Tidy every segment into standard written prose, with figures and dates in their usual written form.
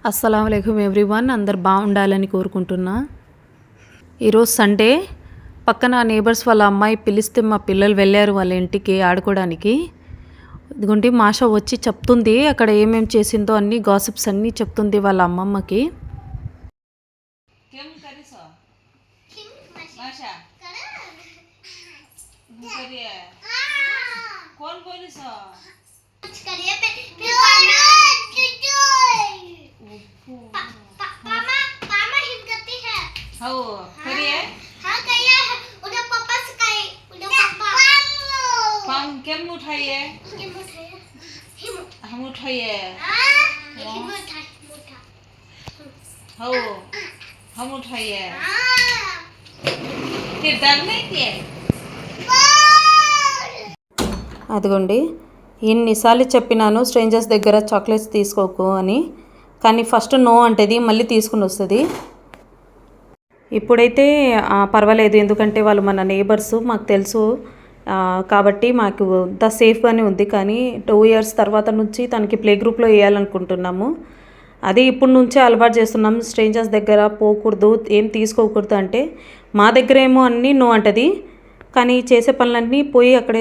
అస్సలాముఅలైకుం everyone, అందరు బాగుండాలని కోరుకుంటున్నా. ఈరోజు సండే. పక్కన నేబర్స్ వాళ్ళ అమ్మాయి పిలిస్తే మా పిల్లలు వెళ్ళారు వాళ్ళ ఇంటికి ఆడుకోవడానికి. ఇదిగోండి మాషా వచ్చి చెప్తుంది అక్కడ ఏమేమి చేసిందో అన్ని గాసిప్స్ అన్నీ చెప్తుంది వాళ్ళ అమ్మమ్మకి. Kem uठाइए हम उठाइए हो हम उठाइए फिर दम नहीं किए. అదిగోండి ఎన్నిసార్లు చెప్పినాను స్ట్రేంజర్స్ దగ్గర చాక్లెట్స్ తీసుకోకు అని, కానీ ఫస్ట్ నో అంటది, మళ్ళీ తీసుకుని వస్తుంది. ఇప్పుడైతే పర్వాలేదు, ఎందుకంటే వాళ్ళు మన నేబర్స్, మాకు తెలుసు కాబట్టి మాకు అంతా సేఫ్గానే ఉంది. కానీ 2 years తర్వాత నుంచి తనకి ప్లే గ్రూప్లో వేయాలనుకుంటున్నాము. అది ఇప్పుడు నుంచే అలవాటు చేస్తున్నాము. స్ట్రేంజర్స్ దగ్గర పోకూడదు, ఏం తీసుకోకూడదు అంటే మా దగ్గర ఏమో అన్నీ నో అంటది, కానీ చేసే పనులన్నీ పోయి అక్కడ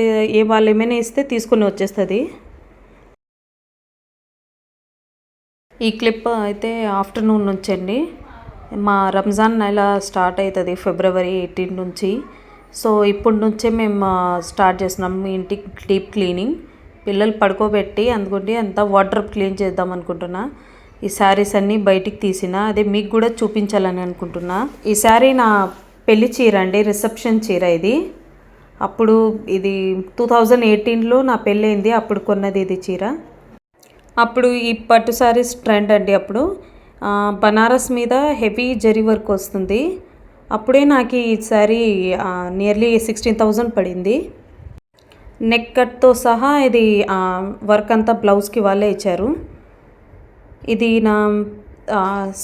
వాళ్ళు ఏమైనా ఇస్తే తీసుకుని వచ్చేస్తుంది. ఈ క్లిప్ అయితే ఆఫ్టర్నూన్ నుంచి అండి. మా రంజాన్ నెల స్టార్ట్ అవుతుంది February 18 నుంచి. సో ఇప్పటి నుంచే మేము స్టార్ట్ చేస్తున్నాం ఇంటికి డీప్ క్లీనింగ్. పిల్లలు పడుకోబెట్టి అందుకుంటే అంతా వాటర్ క్లీన్ చేద్దాం అనుకుంటున్నా. ఈ శారీస్ అన్నీ బయటికి తీసిన, అదే మీకు కూడా చూపించాలని అనుకుంటున్నా. ఈ శారీ నా పెళ్లి చీర అండి, రిసెప్షన్ చీర ఇది. అప్పుడు ఇది 2018లో నా పెళ్ళయింది, అప్పుడు కొన్నది ఇది చీర. అప్పుడు ఈ పట్టు శారీస్ ట్రెండ్ అండి. అప్పుడు బనారస్ మీద హెవీ జరీ వర్క్ వస్తుంది. అప్పుడే నాకు ఈ శారీ నియర్లీ 16,000 పడింది. నెక్ కట్తో సహా ఇది వర్క్ అంతా బ్లౌజ్కి వాళ్ళే ఇచ్చారు. ఇది నా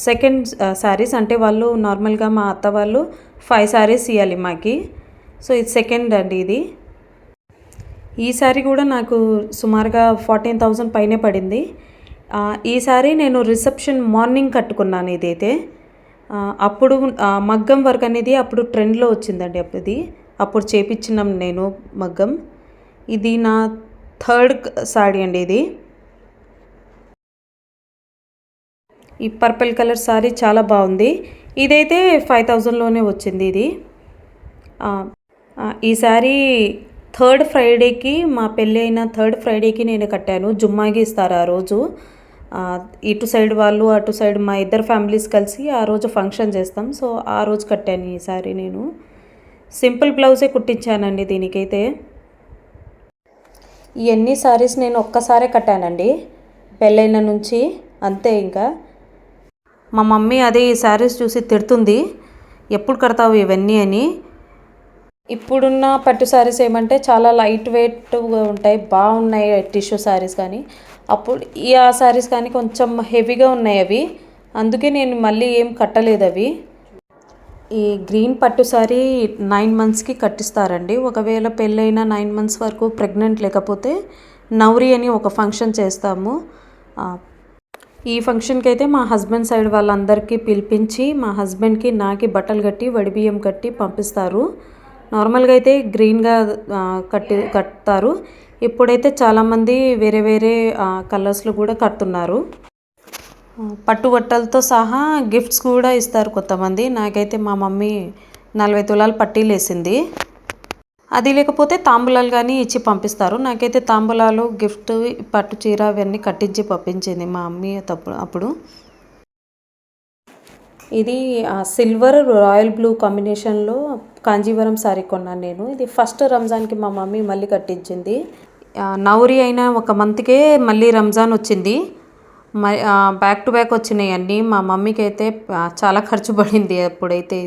సెకండ్ శారీస్, అంటే వాళ్ళు నార్మల్గా మా అత్త వాళ్ళు 5 శారీస్ ఇవ్వాలి మాకి. సో ఇది సెకండ్ అండి ఇది. ఈ శారీ కూడా నాకు సుమారుగా 14,000 పైనే పడింది. ఈ శారీ నేను రిసెప్షన్ మార్నింగ్ కట్టుకున్నాను. ఇదైతే అప్పుడు మగ్గం వర్క్ అనేది అప్పుడు ట్రెండ్లో వచ్చిందండి. అప్పుడు చేపించినాం నేను మగ్గం. ఇది నా థర్డ్ శారీ అండి. ఇది ఈ పర్పుల్ కలర్ శారీ చాలా బాగుంది. ఇదైతే 5,000లోనే వచ్చింది. ఇది ఈ శారీ థర్డ్ ఫ్రైడేకి, మా పెళ్ళి అయిన థర్డ్ ఫ్రైడేకి నేను కట్టాను. జుమ్మాకి ఇస్తారు ఆ రోజు. ఇటు సైడ్ వాళ్ళు అటు సైడ్ మా ఇద్దరు ఫ్యామిలీస్ కలిసి ఆ రోజు ఫంక్షన్ చేస్తాం. సో ఆ రోజు కట్టాను ఈ శారీ. నేను సింపుల్ బ్లౌజే కుట్టించానండి దీనికైతే. ఇవన్నీ శారీస్ నేను ఒక్కసారే కట్టానండి పెళ్ళైన నుంచి, అంతే. ఇంకా మా మమ్మీ అదే ఈ శారీస్ చూసి తిడుతుంది, ఎప్పుడు కడతావు ఇవన్నీ అని. ఇప్పుడున్న పట్టు శారీస్ ఏమంటే చాలా లైట్ వెయిట్గా ఉంటాయి, బాగున్నాయి టిష్యూ శారీస్. కానీ అప్పుడు ఆ శారీస్ కానీ కొంచెం హెవీగా ఉన్నాయి అవి, అందుకే నేను మళ్ళీ ఏం కట్టలేదు అవి. ఈ గ్రీన్ పట్టు శారీ 9 monthsకి కట్టిస్తారండి. ఒకవేళ పెళ్ళైన 9 months వరకు ప్రెగ్నెంట్ లేకపోతే నౌరీ అని ఒక ఫంక్షన్ చేస్తాము. ఈ ఫంక్షన్కి అయితే మా హస్బెండ్ సైడ్ వాళ్ళందరికీ పిలిపించి మా హస్బెండ్కి నాకి బట్టలు కట్టి వడిబియ్యం కట్టి పంపిస్తారు. నార్మల్గా అయితే గ్రీన్గా కట్టుతారు. ఇప్పుడైతే చాలామంది వేరే వేరే కలర్స్లో కూడా కడుతున్నారు. పట్టు బట్టలతో సహా గిఫ్ట్స్ కూడా ఇస్తారు కొంతమంది. నాకైతే మా మమ్మీ 40 తులాలు పట్టీలు వేసింది. అది లేకపోతే తాంబూలాలు కానీ ఇచ్చి పంపిస్తారు. నాకైతే తాంబూలాలు, గిఫ్ట్, పట్టు చీర అవన్నీ కట్టించి పంపించింది మా మమ్మీ అప్పుడు. ఇది సిల్వర్ రాయల్ బ్లూ కాంబినేషన్లో కాంజీవరం శారీ కొన్నాను నేను. ఇది ఫస్ట్ రంజాన్కి మా మమ్మీ మళ్ళీ కట్టించింది. నౌరీ అయిన 1 monthకే మళ్ళీ రంజాన్ వచ్చింది. బ్యాక్ టు బ్యాక్ వచ్చినాయి అన్నీ. మా మమ్మీకి అయితే చాలా ఖర్చు పడింది అప్పుడైతే.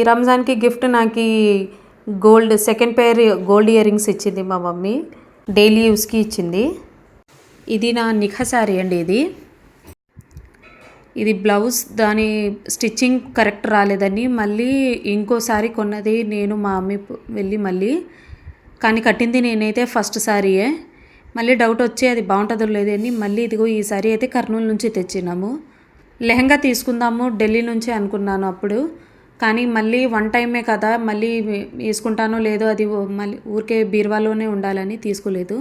ఈ రంజాన్కి గిఫ్ట్ నాకు సెకండ్ పేర్ గోల్డ్ ఇయర్ రింగ్స్ ఇచ్చింది మా మమ్మీ, డైలీ యూస్కి ఇచ్చింది. ఇది నా నిఖా శారీ అండి. ఇది బ్లౌజ్ దాని స్టిచ్చింగ్ కరెక్ట్ రాలేదని మళ్ళీ ఇంకోసారి కొన్నది నేను మా మమ్మీ వెళ్ళి మళ్ళీ, కానీ కట్టింది నేనైతే ఫస్ట్ శారీయే. మళ్ళీ డౌట్ వచ్చి అది బాగుంటుందో లేదని మళ్ళీ ఇదిగో ఈ సారీ అయితే కర్నూలు నుంచి తెచ్చినాము. లెహంగా తీసుకుందాము ఢిల్లీ నుంచి అనుకున్నాను అప్పుడు, కానీ మళ్ళీ వన్ టైమే కదా మళ్ళీ వేసుకుంటానో లేదో అది మళ్ళీ ఊరికే బీరువాలోనే ఉండాలని తీసుకోలేదు.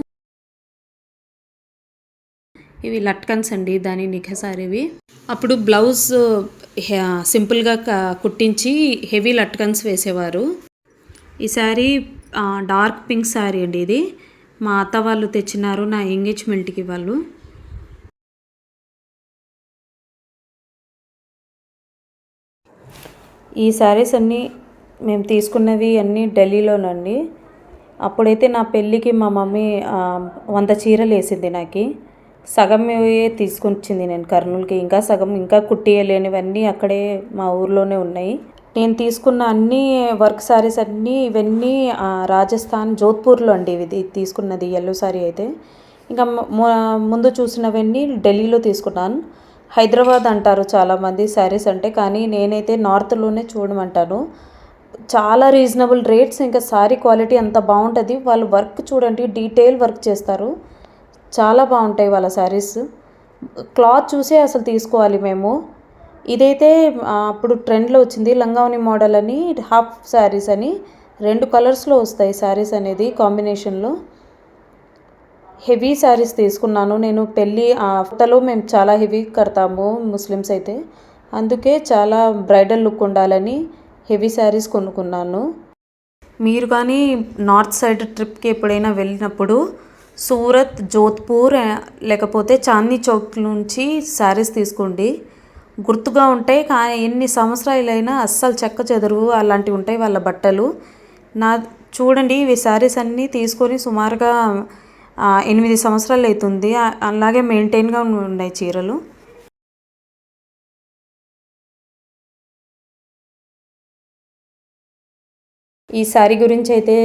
ఇవి లట్కన్స్ అండి, దాని నిఖా సారీవి. అప్పుడు బ్లౌజ్ సింపుల్గా కుట్టించి హెవీ లట్కన్స్ వేసేవారు. ఈ శారీ డార్క్ పింక్ శారీ అండి. ఇది మా అత్త వాళ్ళు తెచ్చినారు నా ఎంగేజ్మెంట్కి వాళ్ళు. ఈ శారీస్ అన్నీ మేము తీసుకున్నవి అన్నీ ఢిల్లీలోనండి. అప్పుడైతే నా పెళ్ళికి మా మమ్మీ 100 చీరలు వేసింది. నాకు సగం తీసుకొచ్చింది నేను కర్నూలుకి, ఇంకా సగం ఇంకా కుట్టియలేనివన్నీ అక్కడే మా ఊర్లోనే ఉన్నాయి. నేను తీసుకున్న అన్ని వర్క్ శారీస్ అన్నీ ఇవన్నీ రాజస్థాన్ జోధ్పూర్లో అండి. ఇది తీసుకున్నది ఎల్లో శారీ అయితే. ఇంకా ముందు చూసినవన్నీ ఢిల్లీలో తీసుకున్నాను. హైదరాబాద్ అంటారు చాలామంది శారీస్ అంటే, కానీ నేనైతే నార్త్లోనే చూడమంటాను. చాలా రీజనబుల్ రేట్స్, ఇంకా శారీ క్వాలిటీ అంత బాగుంటుంది. వాళ్ళు వర్క్ చూడండి, డీటెయిల్ వర్క్ చేస్తారు, చాలా బాగుంటాయి వాళ్ళ శారీస్. క్లాత్ చూసే అసలు తీసుకోవాలి మేము. ఇదైతే అప్పుడు ట్రెండ్లో వచ్చింది లంగావని మోడల్ అని, హాఫ్ శారీస్ అని 2 కలర్స్లో వస్తాయి శారీస్ అనేది కాంబినేషన్లో. హెవీ శారీస్ తీసుకున్నాను నేను. పెళ్ళి ఆఫ్టర్లో మేము చాలా హెవీ కడతాము ముస్లిమ్స్ అయితే, అందుకే చాలా బ్రైడల్ లుక్ ఉండాలని హెవీ శారీస్ కొనుక్కున్నాను. మీరు కానీ నార్త్ సైడ్ ట్రిప్కి ఎప్పుడైనా వెళ్ళినప్పుడు సూరత్, జోధ్పూర్ లేకపోతే చాందనీ చౌక్ నుంచి శారీస్ తీసుకోండి, గుర్తుగా ఉంటాయి. కానీ ఎన్ని సంవత్సరాలైనా అస్సలు చెక్క చెదరు అలాంటివి ఉంటాయి వాళ్ళ బట్టలు. చూడండి ఇవి శారీస్ అన్నీ తీసుకొని సుమారుగా 8 సంవత్సరాలు అవుతుంది. అలాగే మెయింటైన్గా ఉన్నాయి చీరలు. ఈ శారీ గురించి అయితే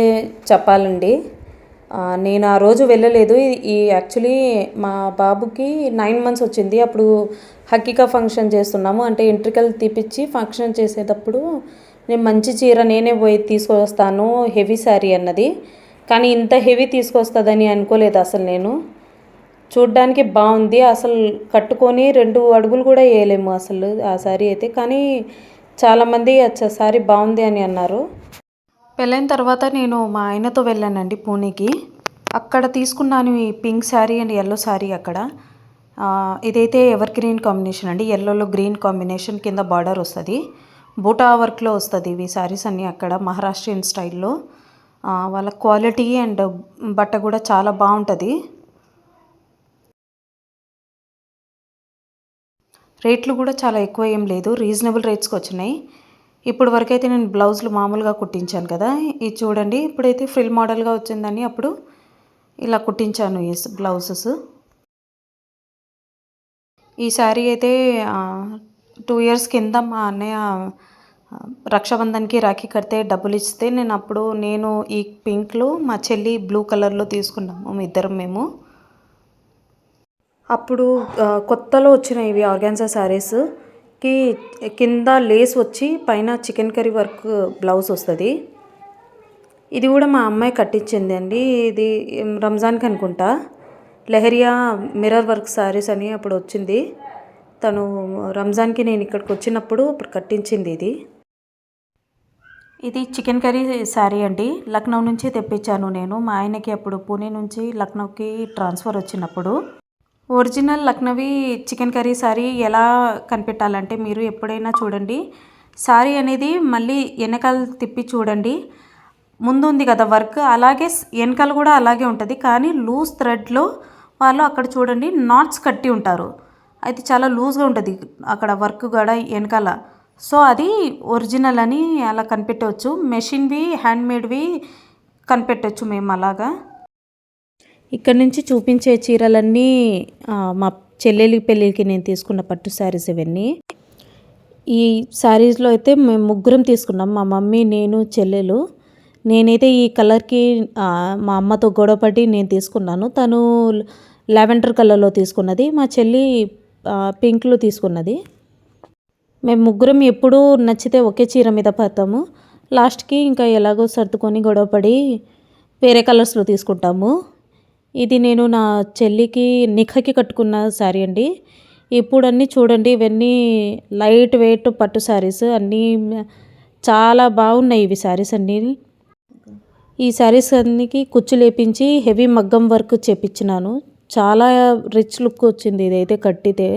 చెప్పాలండి, నేను ఆ రోజు వెళ్ళలేదు. యాక్చువల్లీ మా బాబుకి 9 months వచ్చింది. అప్పుడు హకీకా ఫంక్షన్ చేస్తున్నాము, అంటే ఎంట్రికలు తీపిచ్చి ఫంక్షన్ చేసేటప్పుడు నేను మంచి చీర నేనే పోయి తీసుకొస్తాను హెవీ శారీ అన్నది. కానీ ఇంత హెవీ తీసుకొస్తుందని అనుకోలేదు అసలు నేను. చూడ్డానికి బాగుంది, అసలు కట్టుకొని 2 అడుగులు కూడా వేయలేము అసలు ఆ శారీ అయితే. కానీ చాలామంది శారీ బాగుంది అని అన్నారు. పెళ్ళైన తర్వాత నేను మా ఆయనతో వెళ్ళానండి పూణేకి. అక్కడ తీసుకున్నాను ఈ pink sari and yellow sari. అక్కడ ఇదైతే ఎవర్ గ్రీన్ కాంబినేషన్ అండి, ఎల్లోలో గ్రీన్ కాంబినేషన్, కింద బార్డర్ వస్తుంది, బూటా వర్క్లో వస్తుంది ఇవి శారీస్ అన్నీ. అక్కడ మహారాష్ట్రియన్ స్టైల్లో వాళ్ళ క్వాలిటీ అండ్ బట్ట కూడా చాలా బాగుంటుంది. రేట్లు కూడా చాలా ఎక్కువ ఏం లేదు, రీజనబుల్ రేట్స్కి వచ్చినాయి. ఇప్పుడు వరకైతే నేను బ్లౌజులు మామూలుగా కుట్టించాను కదా, ఇది చూడండి. ఇప్పుడైతే ఫ్రిల్ మోడల్గా వచ్చిందని అప్పుడు ఇలా కుట్టించాను ఈ బ్లౌజెస్. ఈ శారీ అయితే 2 years కింద మా అన్నయ్య రక్షాబంధన్కి రాఖీ కడితే డబ్బులు ఇస్తే నేను ఈ పింక్లో, మా చెల్లి బ్లూ కలర్లో తీసుకున్నాము ఇద్దరం మేము. అప్పుడు కొత్తలో వచ్చిన ఇవి ఆర్గాన్జా శారీస్కి కింద లేస్ వచ్చి పైన చికెన్ కర్రీ వర్క్ బ్లౌజ్ వస్తుంది. ఇది కూడా మా అమ్మాయి కట్టించింది అండి. ఇది రంజాన్కి అనుకుంటా, లెహరియా మిర్రర్ వర్క్ శారీస్ అని అప్పుడు వచ్చింది. తను రంజాన్కి నేను ఇక్కడికి వచ్చినప్పుడు అప్పుడు కట్టించింది ఇది చికెన్ కర్రీ శారీ అండి. లక్నో నుంచి తెప్పించాను నేను మా ఆయనకి. అప్పుడు పూణే నుంచి లక్నోకి ట్రాన్స్ఫర్ వచ్చినప్పుడు. Original Lucknowi chicken curry sari ఎలా కనిపెట్టాలంటే, మీరు ఎప్పుడైనా చూడండి, శారీ అనేది మళ్ళీ వెనకాల తిప్పి చూడండి, ముందు ఉంది కదా వర్క్, అలాగే వెనకాల కూడా అలాగే ఉంటుంది. కానీ లూజ్ థ్రెడ్లో వాళ్ళు అక్కడ చూడండి నాట్స్ కట్టి ఉంటారు, అయితే చాలా లూజ్గా ఉంటుంది అక్కడ వర్క్ కూడా వెనకాల. సో అది ఒరిజినల్ అని అలా కనిపెట్టవచ్చు. మెషిన్వి, హ్యాండ్మేడ్వి కనిపెట్టవచ్చు మేము అలాగా. ఇక్కడ నుంచి చూపించే చీరలన్నీ మా చెల్లెలి పెళ్ళికి నేను తీసుకున్న పట్టు శారీస్ ఇవన్నీ. ఈ శారీస్లో అయితే మేము ముగ్గురం తీసుకున్నాం, మా మమ్మీ, నేను, చెల్లెలు. నేనైతే ఈ కలర్కి మా అమ్మతో గొడవపడి నేను తీసుకున్నాను. తను లావెండర్ కలర్లో తీసుకున్నది, మా చెల్లి పింక్లో తీసుకున్నది. మేము ముగ్గురం ఎప్పుడూ నచ్చితే ఒకే చీర మీద పడతాము. లాస్ట్కి ఇంకా ఎలాగో సర్దుకొని గొడవపడి వేరే కలర్స్లో తీసుకుంటాము. ఇది నేను నా చెల్లికి నిఖకి కట్టుకున్న శారీ అండి. ఇప్పుడు అన్నీ చూడండి, ఇవన్నీ లైట్ వెయిట్ పట్టు శారీస్ అన్నీ చాలా బాగున్నాయి. ఇవి శారీస్ అన్నీ, ఈ శారీస్ అన్నికి కుచ్చు లేపించి హెవీ మగ్గం వర్క్ చేపించినాను. చాలా రిచ్ లుక్ వచ్చింది ఇదైతే కట్టితే.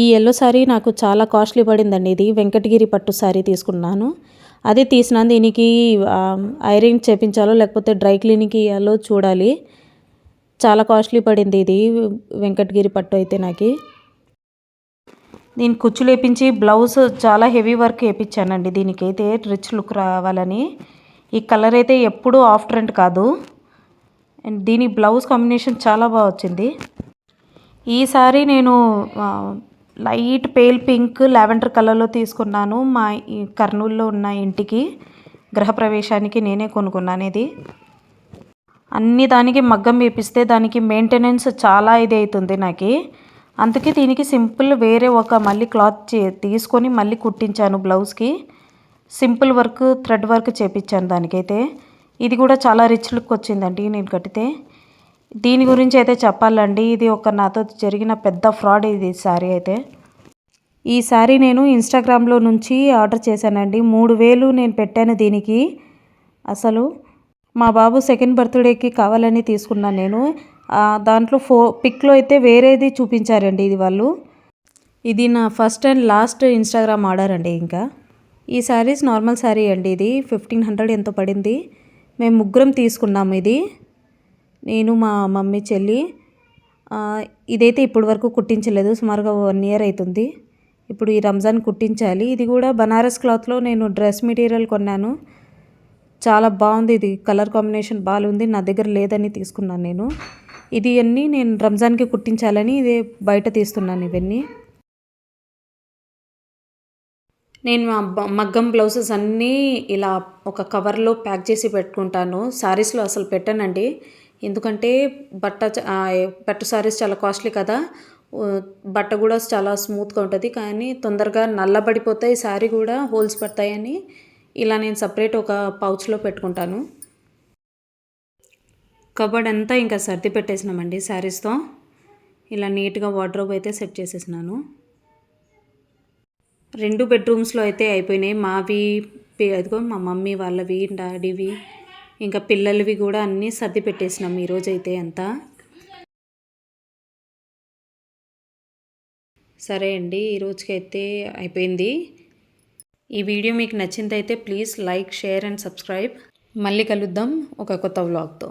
ఈ ఎల్లో శారీ నాకు చాలా కాస్ట్లీ పడిందండి. ఇది వెంకటగిరి పట్టు శారీ తీసుకున్నాను. అదే తీసినాను. దీనికి ఐరన్ చేపించాలో లేకపోతే డ్రై క్లీనింగ్కి ఇవ్వాలో చూడాలి. చాలా కాస్ట్లీ పడింది ఇది వెంకటగిరి పట్టు అయితే నాకు. దీనికి కుచ్చు లేపించి బ్లౌజ్ చాలా హెవీ వర్క్ వేయించానండి. దీనికైతే రిచ్ లుక్ రావాలని. ఈ కలర్ అయితే ఎప్పుడూ ఆఫ్ ట్రెండ్ కాదు. అండ్ దీని బ్లౌజ్ కాంబినేషన్ చాలా బాగా వచ్చింది. ఈ సారీ నేను లైట్ పేల్ పింక్ లావెండర్ కలర్లో తీసుకున్నాను. మా కర్నూలులో ఉన్న ఇంటికి గృహప్రవేశానికి నేనే కొనుక్కున్నాను. ఇది అన్ని దానికి మగ్గం వేపిస్తే దానికి మెయింటెనెన్స్ చాలా ఇది అవుతుంది నాకు. అందుకే దీనికి సింపుల్ వేరే ఒక మళ్ళీ క్లాత్ తీసుకొని మళ్ళీ కుట్టించాను. బ్లౌజ్కి సింపుల్ వర్క్ థ్రెడ్ వర్క్ చేపించాను దానికైతే. ఇది కూడా చాలా రిచ్ లుక్ వచ్చిందండి నేను కట్టితే. దీని గురించి అయితే చెప్పాలండి, ఇది ఒక నాతో జరిగిన పెద్ద ఫ్రాడ్ ఇది శారీ అయితే. ఈ శారీ నేను ఇన్స్టాగ్రామ్లో నుంచి ఆర్డర్ చేశానండి. 3000 నేను పెట్టాను దీనికి. అసలు మా బాబు సెకండ్ బర్త్డేకి కావాలని తీసుకున్నాను నేను. దాంట్లో పిక్లో అయితే వేరేది చూపించారండి ఇది వాళ్ళు. ఇది నా first and last Instagram order అండి. ఇంకా ఈ శారీస్ నార్మల్ శారీ అండి. ఇది 1500 ఎంతో పడింది. మేము ముగ్గురం తీసుకున్నాము ఇది, నేను మా మమ్మీ చెల్లి. ఇదైతే ఇప్పటి వరకు కుట్టించలేదు, సుమారుగా 1 ఇయర్ అవుతుంది. ఇప్పుడు ఈ రంజాన్ కుట్టించాలి. ఇది కూడా బనారస్ క్లాత్లో నేను డ్రెస్ మెటీరియల్ కొన్నాను. చాలా బాగుంది. ఇది కలర్ కాంబినేషన్ బాగుంది. నా దగ్గర లేదని తీసుకున్నాను నేను. ఇది అన్నీ నేను రంజాన్కి కుట్టించాలని ఇదే బయట తీస్తున్నాను. ఇవన్నీ నేను మగ్గం బ్లౌజెస్ అన్నీ ఇలా ఒక కవర్లో ప్యాక్ చేసి పెట్టుకుంటాను. శారీస్లో అసలు పెట్టానండి. ఎందుకంటే పట్టు శారీస్ చాలా కాస్ట్లీ కదా. బట్ట కూడా చాలా స్మూత్గా ఉంటుంది, కానీ తొందరగా నల్లబడిపోతాయి. శారీ కూడా హోల్స్ పడతాయని ఇలా నేను సపరేట్ ఒక పౌచ్లో పెట్టుకుంటాను. కబర్డ్ అంతా ఇంకా సర్ది పెట్టేసినామండి శారీస్తో. ఇలా నీట్గా వార్డ్రోబ్ అయితే సెట్ చేసేసినాను. 2 బెడ్రూమ్స్లో అయితే అయిపోయినాయి. మావి, అదిగో మా మమ్మీ వాళ్ళవి, డాడీవి, ఇంకా పిల్లలవి కూడా అన్నీ సర్ది పెట్టేసినాం ఈరోజైతే అంతా. సరే అండి, ఈరోజుకైతే అయిపోయింది. ఈ వీడియో మీకు నచ్చిందైతే please like, share and subscribe. మళ్ళీ కలుద్దాం ఒక కొత్త వ్లాగ్తో.